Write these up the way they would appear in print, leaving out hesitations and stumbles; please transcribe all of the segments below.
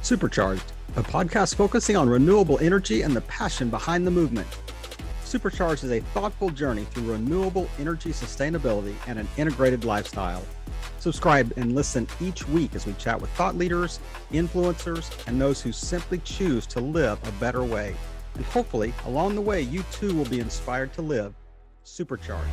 Supercharged, a podcast focusing on renewable energy and the passion behind the movement. Supercharged is a thoughtful journey through renewable energy sustainability and an integrated lifestyle. Subscribe and listen each week as we chat with thought leaders, influencers, and those who simply choose to live a better way. And hopefully, along the way, you too will be inspired to live supercharged.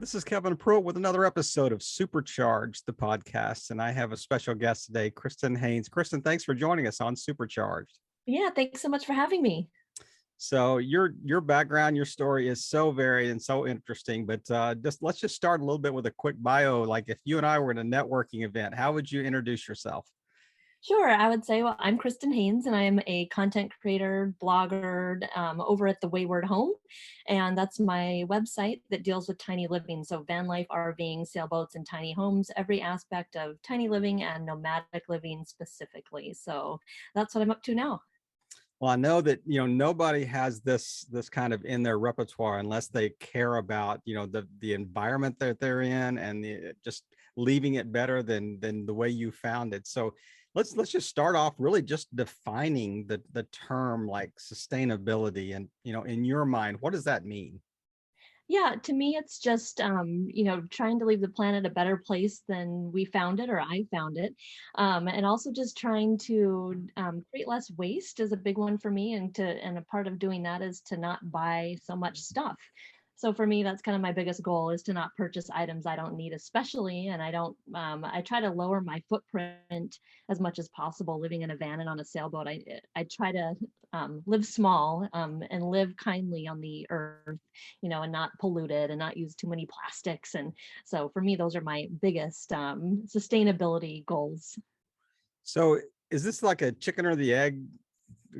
This is Kevin Pruitt with another episode of Supercharged, the podcast, and I have a special guest today, Kristin Hanes. Kristin, thanks for joining us on Supercharged. Yeah, thanks so much for having me. So your background, your story is so varied and so interesting, but let's just start a little bit with a quick bio. Like if you and I were in a networking event, how would you introduce yourself? Sure, I would say, well, I'm Kristin Hanes, and I am a content creator, blogger over at the Wayward Home, and that's my website that deals with tiny living, so van life, RVing, sailboats, and tiny homes, every aspect of tiny living and nomadic living specifically. So that's what I'm up to now. Well, I know that, nobody has this kind of in their repertoire unless they care about, the environment that they're in and just leaving it better than the way you found it. So let's just start off really just defining the term like sustainability and, in your mind, what does that mean? Yeah, to me, it's just, trying to leave the planet a better place than we found it or I found it. And also just trying to create less waste is a big one for me. And a part of doing that is to not buy so much stuff. So for me, that's kind of my biggest goal is to not purchase items I don't need, especially. And I try to lower my footprint as much as possible living in a van and on a sailboat. I try to live small and live kindly on the earth, and not pollute it and not use too many plastics. And so for me, those are my biggest sustainability goals. So is this like a chicken or the egg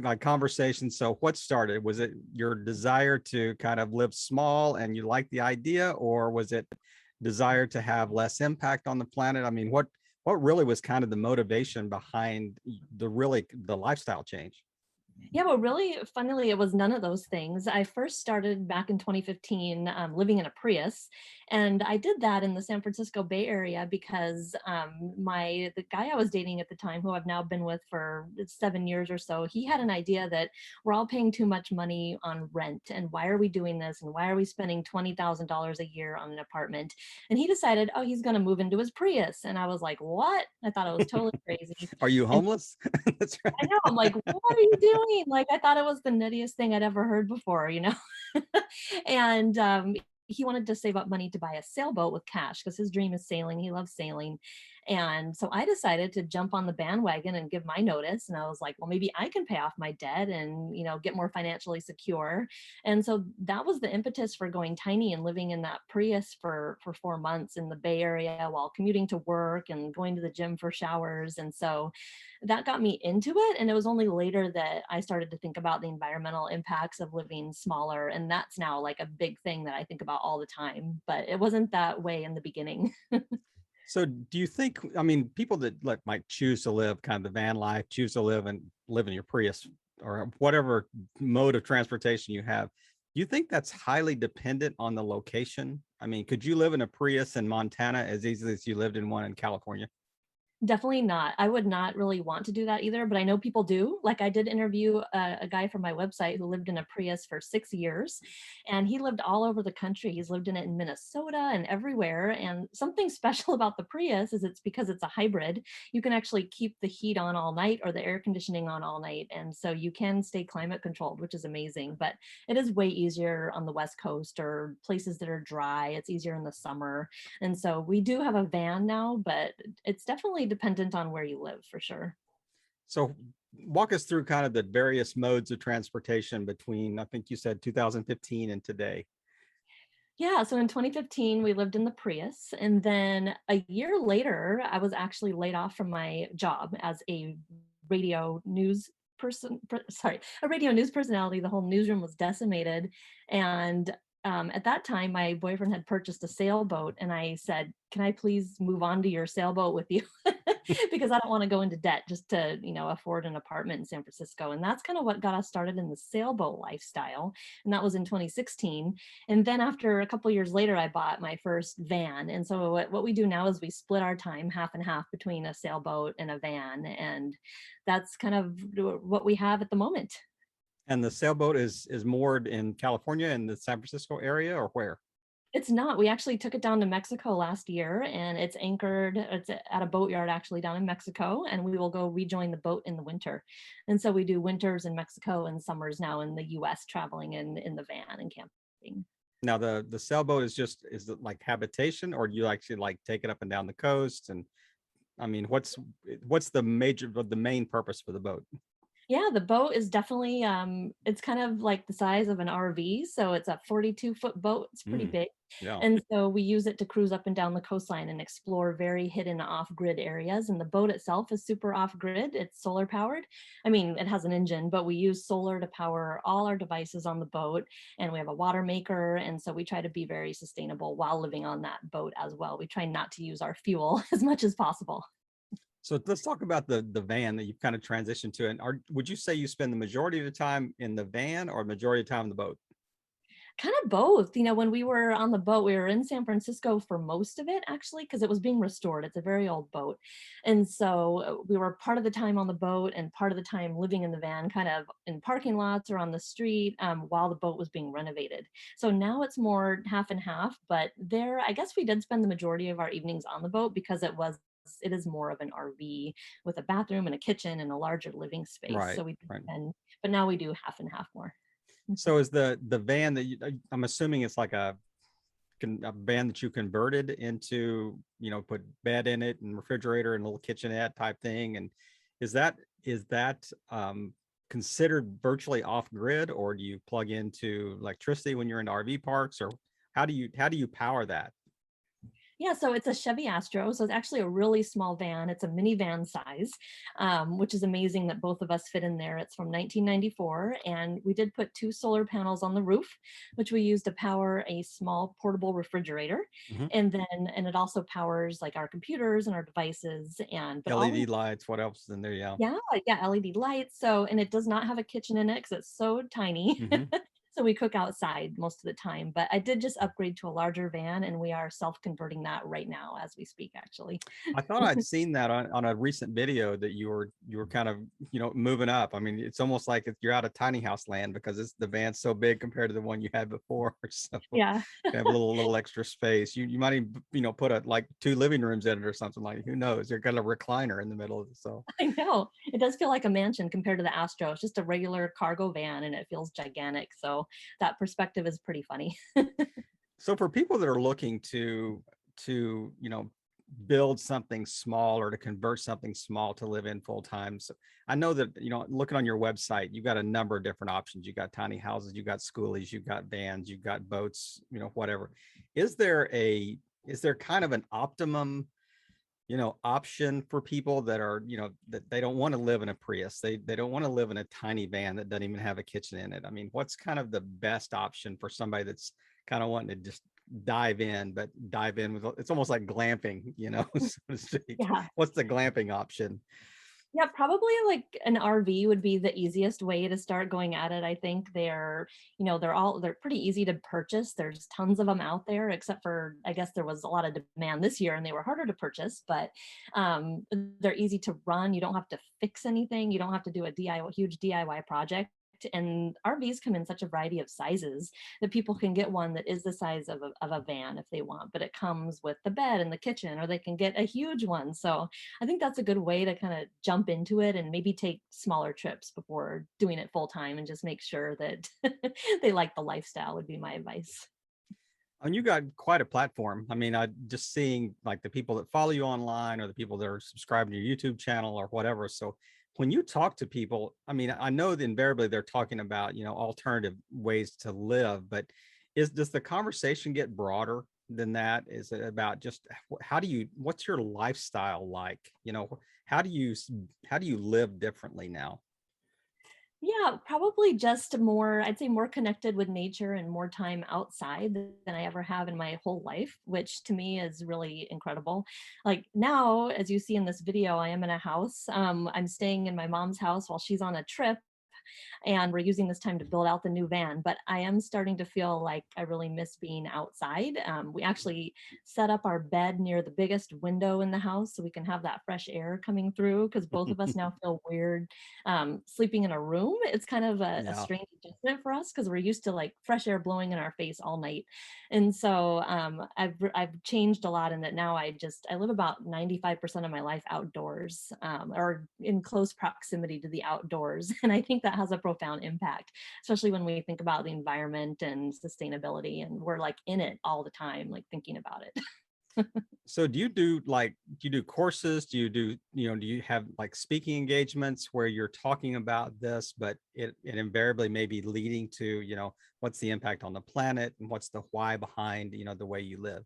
like conversation? So what started? Was it your desire to kind of live small and you like the idea, or was it desire to have less impact on the planet? I mean, what really was kind of the motivation behind the lifestyle change? Yeah, well, really, funnily, it was none of those things. I first started back in 2015 living in a Prius, and I did that in the San Francisco Bay Area because the guy I was dating at the time, who I've now been with for 7 years or so, he had an idea that we're all paying too much money on rent, and why are we doing this, and why are we spending $20,000 a year on an apartment? And he decided, oh, he's going to move into his Prius, and I was like, what? I thought it was totally crazy. Are you And homeless? That's right. I know. I'm like, what are you doing? Like, I thought it was the nuttiest thing I'd ever heard before. And he wanted to save up money to buy a sailboat with cash because his dream is sailing. He loves sailing. And so I decided to jump on the bandwagon and give my notice. And I was like, well, maybe I can pay off my debt and, get more financially secure. And so that was the impetus for going tiny and living in that Prius for 4 months in the Bay Area while commuting to work and going to the gym for showers. And so that got me into it. And it was only later that I started to think about the environmental impacts of living smaller. And that's now like a big thing that I think about all the time, but it wasn't that way in the beginning. So do you think, people that might choose to live kind of the van life, choose to live in your Prius or whatever mode of transportation you have, do you think that's highly dependent on the location? I mean, could you live in a Prius in Montana as easily as you lived in one in California? Definitely not. I would not really want to do that either, but I know people do. Like I did interview a guy from my website who lived in a Prius for 6 years, and he lived all over the country. He's lived in it in Minnesota and everywhere. And something special about the Prius is it's because it's a hybrid. You can actually keep the heat on all night or the air conditioning on all night. And so you can stay climate controlled, which is amazing. But it is way easier on the West Coast or places that are dry. It's easier in the summer. And so we do have a van now, but it's definitely dependent on where you live for sure. So walk us through kind of the various modes of transportation between, I think you said 2015 and today. Yeah, so in 2015, we lived in the Prius. And then a year later, I was actually laid off from my job as a radio news a radio news personality. The whole newsroom was decimated. And at that time, my boyfriend had purchased a sailboat, and I said, can I please move on to your sailboat with you? because I don't want to go into debt just to, afford an apartment in San Francisco. And that's kind of what got us started in the sailboat lifestyle. And that was in 2016. And then after a couple years later, I bought my first van. And so what we do now is we split our time half and half between a sailboat and a van. And that's kind of what we have at the moment. And the sailboat is moored in California in the San Francisco area, or where? It's not. We actually took it down to Mexico last year, and it's anchored. It's at a boatyard actually down in Mexico, and we will go rejoin the boat in the winter. And so we do winters in Mexico and summers now in the US, traveling in the van and camping. Now the sailboat is it like habitation, or do you actually like take it up and down the coast? And I mean, what's the main purpose for the boat? Yeah, the boat is definitely it's kind of like the size of an RV, so it's a 42-foot boat. It's pretty big. Yeah. And so we use it to cruise up and down the coastline and explore very hidden off-grid areas. And the boat itself is super off-grid. It's solar powered. I mean, it has an engine, but we use solar to power all our devices on the boat. And we have a water maker. And so we try to be very sustainable while living on that boat as well. We try not to use our fuel as much as possible. So let's talk about the van that you've kind of transitioned to. And would you say you spend the majority of the time in the van or majority of the time in the boat? Kind of both. When we were on the boat, we were in San Francisco for most of it, actually, because it was being restored. It's a very old boat. And so we were part of the time on the boat and part of the time living in the van, kind of in parking lots or on the street, while the boat was being renovated. So now it's more half and half, but I guess we did spend the majority of our evenings on the boat because it is more of an RV with a bathroom and a kitchen and a larger living space. Right. So Right. but now we do half and half more. So is the van that I'm assuming it's like a van that you converted into, put bed in it and refrigerator and a little kitchenette type thing. And is that considered virtually off grid, or do you plug into electricity when you're in RV parks, or how do you power that? Yeah, so it's a Chevy Astro. So it's actually a really small van. It's a minivan size, which is amazing that both of us fit in there. It's from 1994. And we did put 2 solar panels on the roof, which we use to power a small portable refrigerator. Mhm. And it also powers like our computers and our devices. But LED lights, what else is in there? yeah, LED lights. And it does not have a kitchen in it because it's so tiny. Mhm. So we cook outside most of the time, but I did just upgrade to a larger van, and we are self-converting that right now as we speak, actually. I thought I'd seen that on a recent video that you were kind of, moving up. I mean, it's almost like you're out of tiny house land because the van's so big compared to the one you had before. So you Yeah, have a little extra space. You might even, put like 2 living rooms in it or something, like, who knows? You're got a recliner in the middle of it. So I know. It does feel like a mansion compared to the Astro. It's just a regular cargo van and it feels gigantic. So that perspective is pretty funny. So for people that are looking to build something small or to convert something small to live in full time, so I know that looking on your website, you've got a number of different options. You got tiny houses, you got schoolies, you've got vans, you've got boats, whatever. Is there kind of an optimum option for people that are that they don't want to live in a Prius, they don't want to live in a tiny van that doesn't even have a kitchen in it? I mean, what's kind of the best option for somebody that's kind of wanting to just dive in with, it's almost like glamping, so to speak. Yeah. What's the glamping option? Yeah, probably like an RV would be the easiest way to start going at it. I think they're pretty easy to purchase. There's tons of them out there, except for, I guess there was a lot of demand this year and they were harder to purchase, but they're easy to run. You don't have to fix anything. You don't have to do a huge DIY project. And RVs come in such a variety of sizes that people can get one that is the size of a van if they want, but it comes with the bed and the kitchen, or they can get a huge one. So I think that's a good way to kind of jump into it and maybe take smaller trips before doing it full time and just make sure that they like the lifestyle would be my advice. And you got quite a platform. I mean, I just seeing like the people that follow you online or the people that are subscribing to your YouTube channel or whatever. So when you talk to people, I mean, I know that invariably they're talking about, alternative ways to live, but does the conversation get broader than that? Is it about just what's your lifestyle like? How do you live differently now? Yeah, probably just more, I'd say more connected with nature and more time outside than I ever have in my whole life, which to me is really incredible. Like now, as you see in this video, I am in a house. I'm staying in my mom's house while she's on a trip, and we're using this time to build out the new van. But I am starting to feel like I really miss being outside. We actually set up our bed near the biggest window in the house so we can have that fresh air coming through, because both of us now feel weird sleeping in a room. It's kind of a Yeah. strange adjustment for us because we're used to like fresh air blowing in our face all night. And so I've changed a lot in that now I live about 95% of my life outdoors, or in close proximity to the outdoors. And I think that has a profound impact, especially when we think about the environment and sustainability, and we're like in it all the time, like thinking about it. So do you do courses? Do you have like speaking engagements where you're talking about this, but it invariably may be leading to, what's the impact on the planet and what's the why behind, the way you live?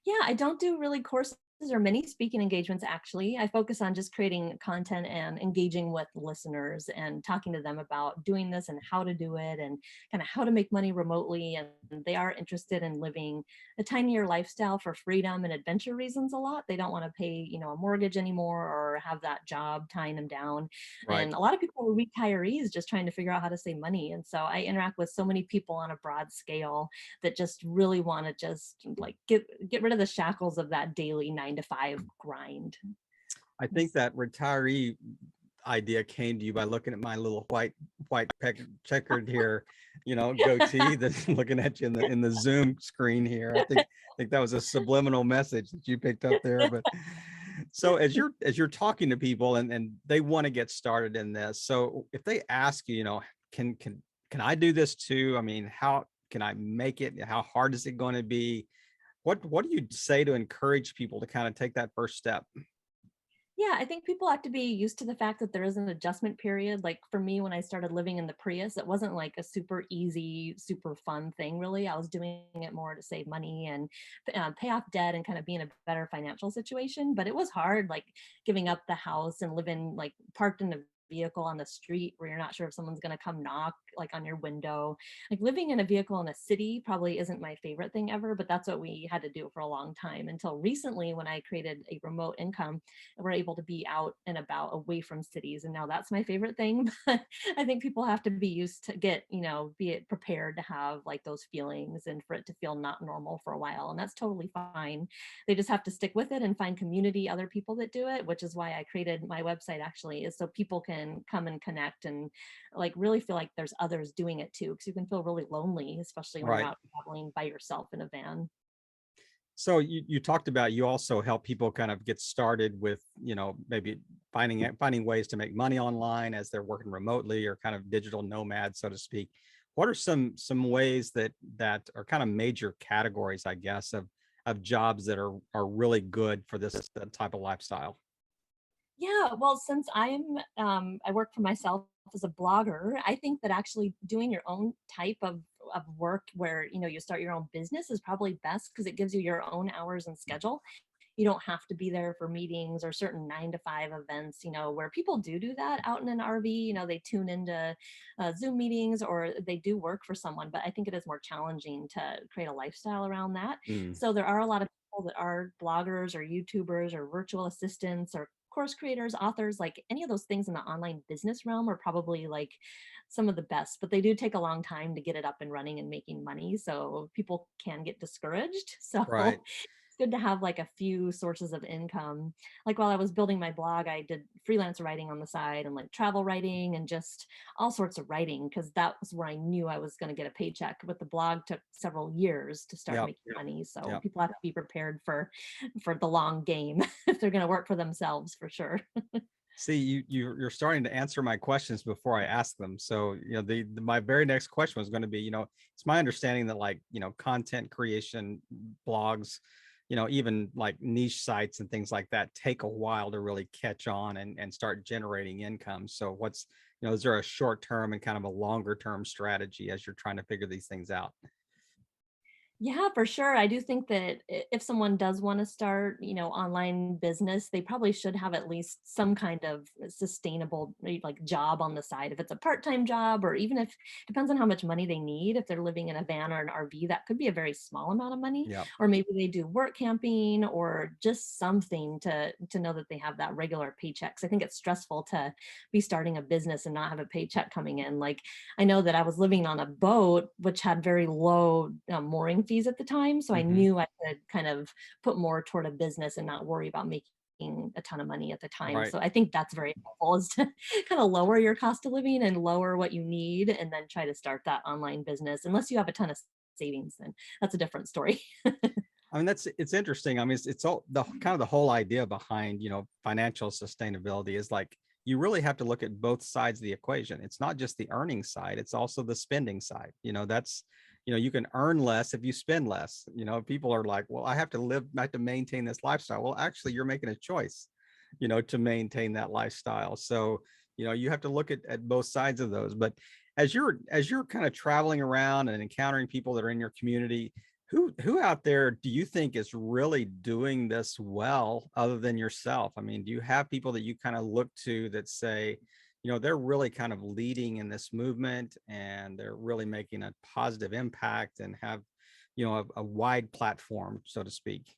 Yeah, I don't do really courses or many speaking engagements actually. I focus on just creating content and engaging with listeners and talking to them about doing this and how to do it and kind of how to make money remotely. And they are interested in living a tinier lifestyle for freedom and adventure reasons a lot. They don't want to pay, a mortgage anymore or have that job tying them down. Right. And a lot of people are retirees just trying to figure out how to save money. And so I interact with so many people on a broad scale that just really want to just like get rid of the shackles of that daily 9 to 5 grind. I think that retiree idea came to you by looking at my little checkered here, goatee that's looking at you in the Zoom screen here. I think that was a subliminal message that you picked up there. But so as you're talking to people and they want to get started in this, so if they ask you, can I do this too? I mean, how can I make it? How hard is it going to be? What do you say to encourage people to kind of take that first step? Yeah, I think people have to be used to the fact that there is an adjustment period. Like for me, when I started living in the Prius, it wasn't like a super easy, super fun thing, really. I was doing it more to save money and pay off debt and kind of be in a better financial situation. But it was hard, like giving up the house and living like parked in a vehicle on the street where you're not sure if someone's going to come knock like on your window. Like living in a vehicle in a city probably isn't my favorite thing ever, but that's what we had to do for a long time until recently when I created a remote income. We're able to be out and about away from cities, and now that's my favorite thing. But I think people have to be used to be prepared to have like those feelings and for it to feel not normal for a while, and that's totally fine. They just have to stick with it and find community, other people that do it, which is why I created my website actually, is so people can come and connect and like really feel like there's others doing it too, because you can feel really lonely, especially when you're Right. out traveling by yourself in a van. So you talked about you also help people kind of get started with, maybe finding ways to make money online as they're working remotely or kind of digital nomads, so to speak. What are some ways that are kind of major categories, I guess, of jobs that are really good for this type of lifestyle? Yeah, well, since I work for myself as a blogger, I think that actually doing your own type of work where you start your own business is probably best because it gives you your own hours and schedule. You don't have to be there for meetings or certain 9 to 5 events, where people do that out in an RV. They tune into Zoom meetings or they do work for someone, but I think it is more challenging to create a lifestyle around that. Mm, So there are a lot of people that are bloggers or YouTubers or virtual assistants or course creators, authors, like any of those things in the online business realm are probably like some of the best, but they do take a long time to get it up and running and making money. So people can get discouraged. right. So it's good to have like a few sources of income. Like while I was building my blog, I did freelance writing on the side and like travel writing and just all sorts of writing because that was where I knew I was going to get a paycheck. But the blog took several years to start Yep. making money. So Yep. people have to be prepared for the long game if they're going to work for themselves for sure. See, you're starting to answer my questions before I ask them. So, my very next question was going to be, it's my understanding that like, content creation, blogs, even like niche sites and things like that take a while to really catch on and start generating income. So is there a short term and kind of a longer term strategy as you're trying to figure these things out? Yeah, for sure. I do think that if someone does want to start, online business, they probably should have at least some kind of sustainable like job on the side. If it's a part-time job, or even if depends on how much money they need. If they're living in a van or an RV, that could be a very small amount of money. Yeah. Or maybe they do work camping or just something to know that they have that regular paychecks. I think it's stressful to be starting a business and not have a paycheck coming in. Like I know that I was living on a boat, which had very low mooring fees at the time. So I Hmm. knew I could kind of put more toward a business and not worry about making a ton of money at the time. Right. So I think that's very helpful, is to kind of lower your cost of living and lower what you need and then try to start that online business. Unless you have a ton of savings, then that's a different story. I mean, it's interesting. I mean, it's all the kind of the whole idea behind, financial sustainability is like, you really have to look at both sides of the equation. It's not just the earning side, it's also the spending side. That's, you can earn less if you spend less. People are like, well, I have to maintain this lifestyle. Well, actually, you're making a choice, to maintain that lifestyle. So, you have to look at both sides of those. But as you're kind of traveling around and encountering people that are in your community, who out there do you think is really doing this well other than yourself? I mean, do you have people that you kind of look to that say, they're really kind of leading in this movement and they're really making a positive impact and have, a wide platform, so to speak?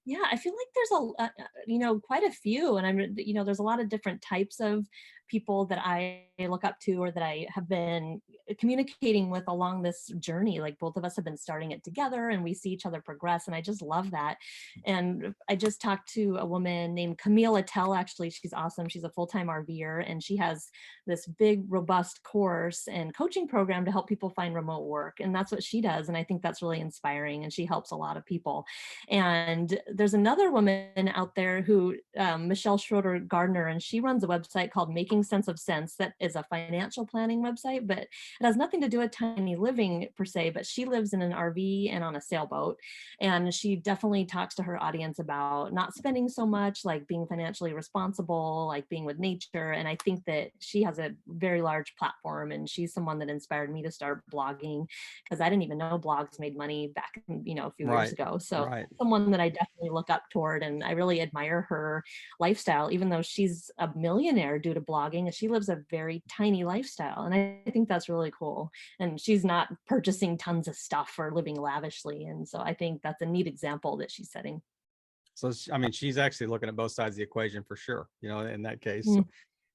Yeah, I feel like there's quite a few, and there's a lot of different types of people that I look up to or that I have been communicating with along this journey. Like both of us have been starting it together, and we see each other progress, and I just love that. And I just talked to a woman named Camille Attell. Actually, she's awesome. She's a full-time RVer, and she has this big, robust course and coaching program to help people find remote work, and that's what she does. And I think that's really inspiring, and she helps a lot of people. And there's another woman out there who, Michelle Schroeder Gardner, and she runs a website called Making Sense of Sense that is a financial planning website, but it has nothing to do with tiny living per se, but she lives in an RV and on a sailboat. And she definitely talks to her audience about not spending so much, like being financially responsible, like being with nature. And I think that she has a very large platform, and she's someone that inspired me to start blogging, because I didn't even know blogs made money back, a few years Right. ago. So Right. someone that I definitely look up toward, and I really admire her lifestyle, even though she's a millionaire due to blogging, and she lives a very tiny lifestyle. And I think that's really cool. And she's not purchasing tons of stuff or living lavishly. And so I think that's a neat example that she's setting. So, I mean, she's actually looking at both sides of the equation for sure, in that case. So Mm,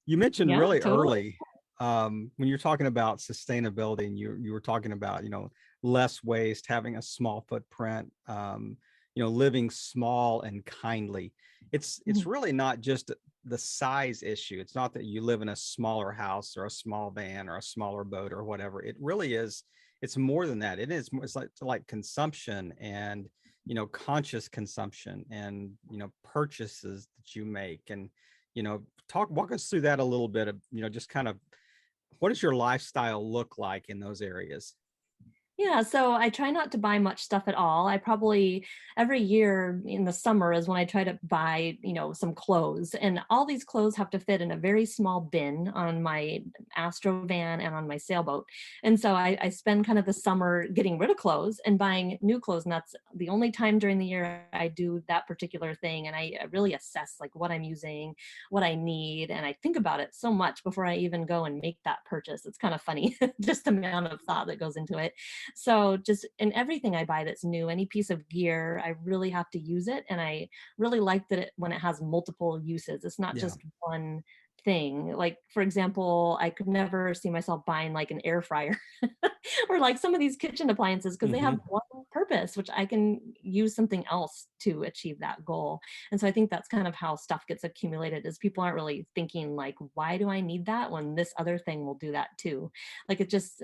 you mentioned yeah, really totally. early, when you're talking about sustainability and you were talking about, less waste, having a small footprint, living small and kindly. It's Mhm. really not just the size issue. It's not that you live in a smaller house or a small van or a smaller boat or whatever. It really is. It's more than that. It's like consumption and, conscious consumption and, purchases that you make. And, walk us through that a little bit of, just kind of what does your lifestyle look like in those areas? Yeah, so I try not to buy much stuff at all. I probably every year in the summer is when I try to buy, some clothes. And all these clothes have to fit in a very small bin on my Astro van and on my sailboat. And so I spend kind of the summer getting rid of clothes and buying new clothes. And that's the only time during the year I do that particular thing. And I really assess like what I'm using, what I need. And I think about it so much before I even go and make that purchase. It's kind of funny, just the amount of thought that goes into it. So just in everything I buy that's new, any piece of gear, I really have to use it. And I really like that when it has multiple uses. It's not Yeah. just one thing. Like, for example, I could never see myself buying like an air fryer or like some of these kitchen appliances, because they have Hmm. one purpose, which I can use something else to achieve that goal. And so I think that's kind of how stuff gets accumulated, is people aren't really thinking like, why do I need that when this other thing will do that too? Like it just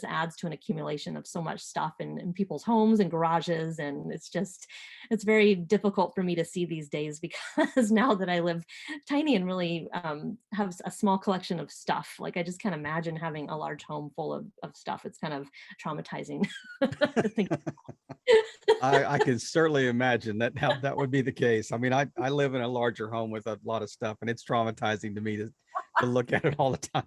adds to an accumulation of so much stuff in people's homes and garages. And it's very difficult for me to see these days, because now that I live tiny and really have a small collection of stuff, like I just can't imagine having a large home full of stuff. It's kind of traumatizing to think. I can certainly imagine that how that would be the case. I mean, I live in a larger home with a lot of stuff, and it's traumatizing to me to look at it all the time.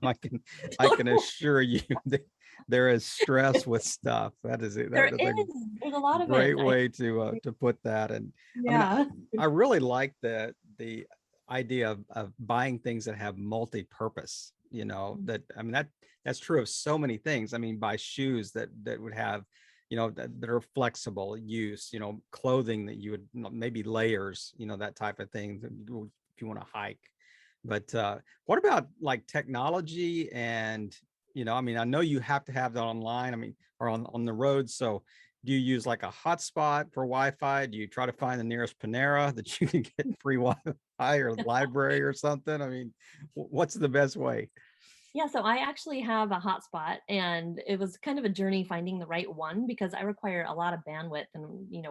I can assure you that there is stress with stuff. That is it. There That is a is. There's a lot of it. great way to put that. And I mean, Yeah. I really like the idea of buying things that have multi-purpose. That I mean that's true of so many things. I mean, buy shoes that would have, that are flexible use. Clothing that you would maybe layers. That type of thing. If you want to hike. But what about like technology and I mean, I know you have to have that online. I mean, or on the road. So do you use like a hotspot for Wi-Fi? Do you try to find the nearest Panera that you can get free Wi-Fi or library or something? I mean, what's the best way? Yeah, so I actually have a hotspot, and it was kind of a journey finding the right one because I require a lot of bandwidth and,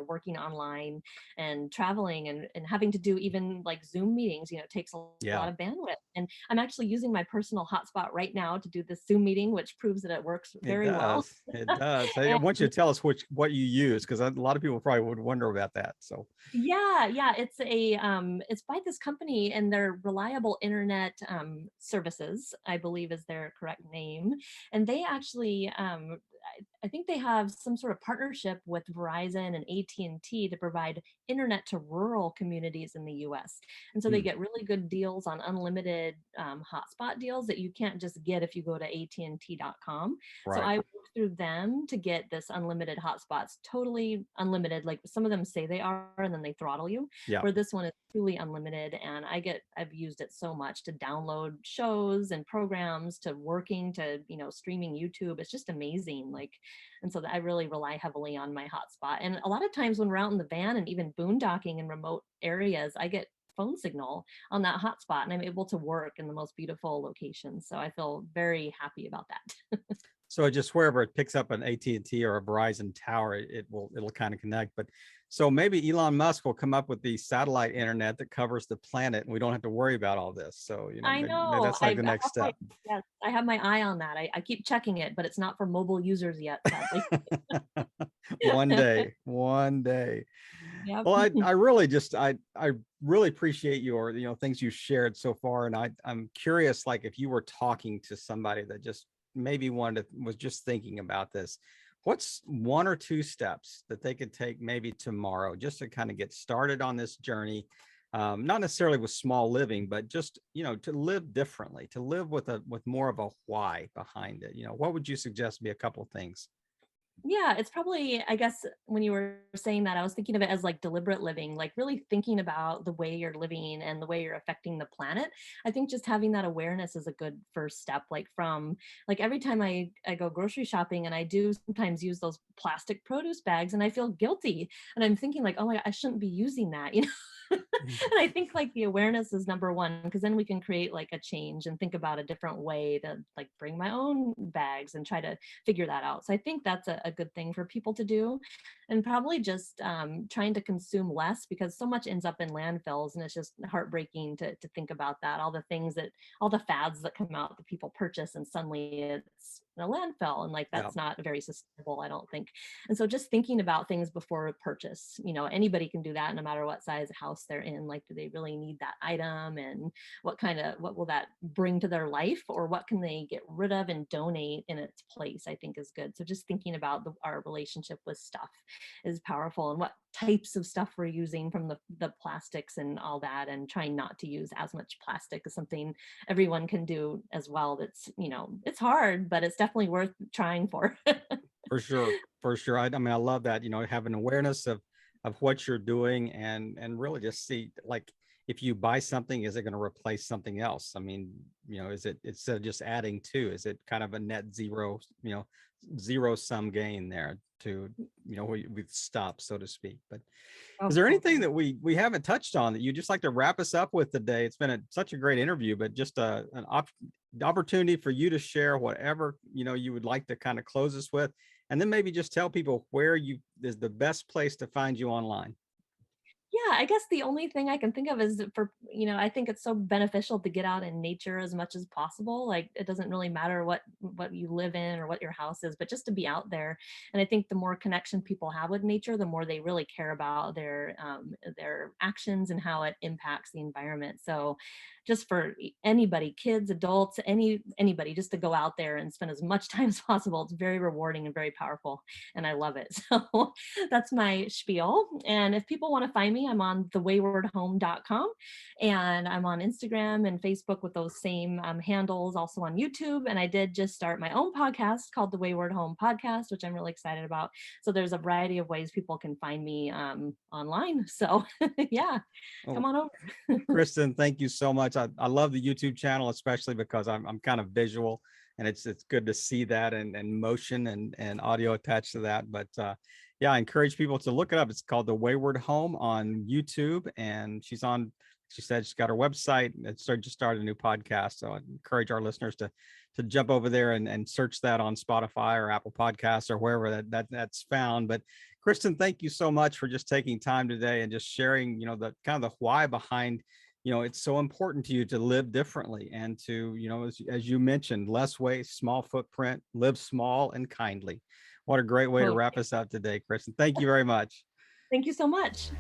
working online and traveling and having to do even like Zoom meetings, it takes a Yeah, lot of bandwidth. And I'm actually using my personal hotspot right now to do this Zoom meeting, which proves that it works it very well. does. It does. Hey, I And want you to tell us what you use because a lot of people probably would wonder about that. So yeah, it's by this company and their reliable internet services, I believe is their correct name. And they actually I think they have some sort of partnership with Verizon and AT&T to provide internet to rural communities in the US. And so they hmm, get really good deals on unlimited hotspot deals that you can't just get if you go to AT&T.com. So right. I work through them to get this unlimited hotspots, totally unlimited. Like some of them say they are, and then they throttle you, Yeah. where this one is truly unlimited. And I've used it so much to download shows and programs, to working, to, streaming YouTube. It's just amazing. Like, and so I really rely heavily on my hotspot. And a lot of times when we're out in the van and even boondocking in remote areas, I get phone signal on that hotspot and I'm able to work in the most beautiful locations. So I feel very happy about that. So just wherever it picks up an AT&T or a Verizon tower, it'll kind of connect. But so maybe Elon Musk will come up with the satellite internet that covers the planet, and we don't have to worry about all this. So I maybe know. that's like the next step. Yes, I have my eye on that. I keep checking it, but it's not for mobile users yet, sadly. One day, one day. Yep. Well, I really just I really appreciate your things you shared so far, and I'm curious, like if you were talking to somebody that just maybe was just thinking about this, what's one or two steps that they could take maybe tomorrow just to kind of get started on this journey, not necessarily with small living, but just to live differently, to live with more of a why behind it. What would you suggest be a couple of things? Yeah, it's probably, I guess, when you were saying that, I was thinking of it as like deliberate living, like really thinking about the way you're living and the way you're affecting the planet. I think just having that awareness is a good first step. Like from like every time I go grocery shopping, and I do sometimes use those plastic produce bags and I feel guilty. And I'm thinking like, oh my, I shouldn't be using that, And I think like the awareness is number one, because then we can create like a change and think about a different way to like bring my own bags and try to figure that out. So I think that's a good thing for people to do. And probably just trying to consume less, because so much ends up in landfills, and it's just heartbreaking to think about that. All the fads that come out that people purchase, and suddenly it's in a landfill, and like Yeah. that's not very sustainable, I don't think. And so just thinking about things before purchase, anybody can do that no matter what size house they're in. Like, do they really need that item? And what will that bring to their life? Or what can they get rid of and donate in its place, I think is good. So just thinking about our relationship with stuff is powerful, and what types of stuff we're using from the plastics and all that, and trying not to use as much plastic is something everyone can do as well. That's, it's hard, but it's definitely worth trying for. For sure, for sure. I mean, I love that, have an awareness of what you're doing, and really just see, like, if you buy something, is it going to replace something else? I mean, is it, instead of just adding to, is it kind of a net zero, zero sum gain there to, with stop, so to speak. But is Oh, there anything totally. that we haven't touched on that you just like to wrap us up with today? It's been such a great interview, but just the opportunity for you to share whatever you would like to kind of close us with, and then maybe just tell people where you is the best place to find you online. Yeah, I guess the only thing I can think of is for, I think it's so beneficial to get out in nature as much as possible. Like it doesn't really matter what you live in or what your house is, but just to be out there. And I think the more connection people have with nature, the more they really care about their actions and how it impacts the environment. So just for anybody, kids, adults, anybody, just to go out there and spend as much time as possible. It's very rewarding and very powerful, and I love it. So that's my spiel. And if people want to find me, I'm on thewaywardhome.com, and I'm on Instagram and Facebook with those same handles, also on YouTube. And I did just start my own podcast called the Wayward Home Podcast, which I'm really excited about. So there's a variety of ways people can find me online. So yeah, come Well, on over. Kristin, thank you so much. I love the YouTube channel, especially because I'm kind of visual, and it's good to see that and motion and audio attached to that. But yeah, I encourage people to look it up. It's called The Wayward Home on YouTube, and she said she's got her website and just started a new podcast. So I encourage our listeners to jump over there and search that on Spotify or Apple Podcasts or wherever that's found. But Kristin, thank you so much for just taking time today and just sharing, the kind of the why behind, it's so important to you to live differently and to, as you mentioned, less waste, small footprint, live small and kindly. What a great way to Totally. wrap us up today, Kristin. Thank you very much. Thank you so much.